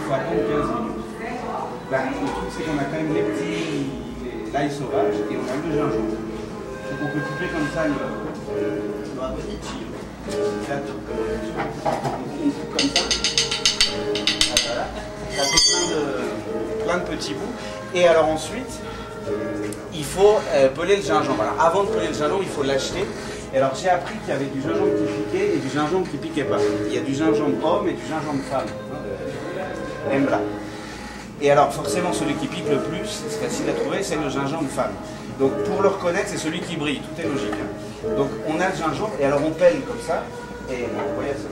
faut attendre 15 minutes. Bah, le truc, c'est qu'on a quand même l'ail sauvage et on a le gingembre. Donc on peut couper comme ça le aperitivo. On coupe comme ça. Voilà. Ça fait plein de petits bouts. Et alors ensuite, il faut peler le gingembre. Alors, avant de peler le gingembre, il faut l'acheter. Et alors j'ai appris qu'il y avait du gingembre qui piquait et du gingembre qui piquait pas. Il y a du gingembre homme et du gingembre femme. Hembra. Et alors forcément celui qui pique le plus, c'est facile à trouver, c'est le gingembre femme. Donc pour le reconnaître, c'est celui qui brille, tout est logique. Hein. Donc on a le gingembre et alors on pèle comme ça. Et vous voyez, ça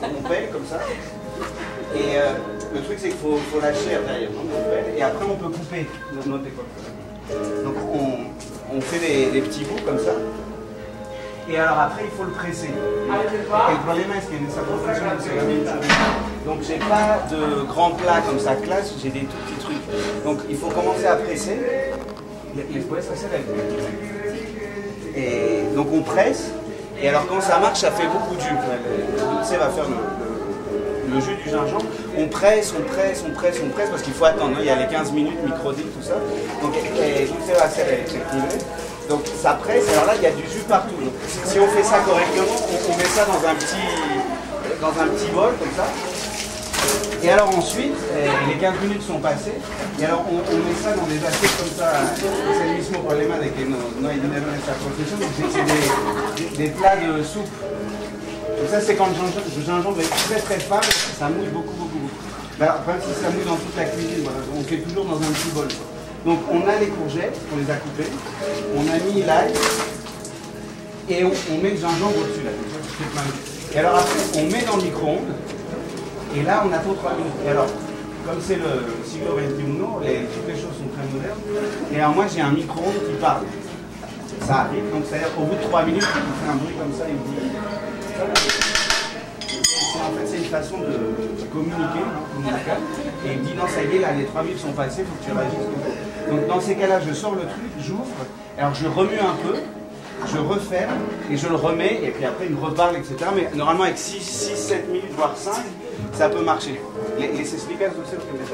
on pèle comme ça. Et le truc c'est qu'il faut lâcher à l'intérieur. Et après on peut couper notre école. Donc on fait des petits bouts comme ça. Et alors après il faut le presser. Et le problème est que ça fonctionne, c'est la même chose. Donc j'ai pas de grands plats comme ça classe, j'ai des tout petits trucs. Donc il faut commencer à presser. Il faut presser avec. Et donc on presse. Et alors quand ça marche, ça fait beaucoup de jus. Dulce va faire le jus du gingembre. On presse parce qu'il faut attendre. Il y a les 15 minutes, microdile, tout ça. Donc Dulce va faire équilibré. Donc ça presse, alors là il y a du jus partout. Donc, si on fait ça correctement, on met ça dans un petit bol comme ça. Et alors ensuite, les 15 minutes sont passées, et alors on met ça dans des assiettes comme ça. C'est le mismo problema de que no hay dinero en esta profesión, donc c'est des plats de soupe. Donc ça c'est quand le gingembre est très fin, ça mouille beaucoup. Alors, même si ça mouille dans toute la cuisine, voilà, on fait toujours dans un petit bol. Donc on a les courgettes, on les a coupées, on a mis l'ail et on met le gingembre au-dessus là. Et alors après on met dans le micro-ondes et là on attend 3 minutes. Et alors comme c'est le siglo XXI, toutes les choses sont très modernes. Et alors moi j'ai un micro-ondes qui parle. Ça arrive, donc c'est-à-dire qu'au bout de 3 minutes, il fait un bruit comme ça, il dit. En fait c'est une façon de communiquer, et il me dit non ça y est, là les 3 minutes sont passées, il faut que tu réagisses. Donc dans ces cas-là, je sors le truc, j'ouvre, alors je remue un peu, je referme et je le remets, et puis après il me reparle, etc. Mais normalement avec 6, 7 minutes, voire 5, ça peut marcher. Les explications, c'est ce que je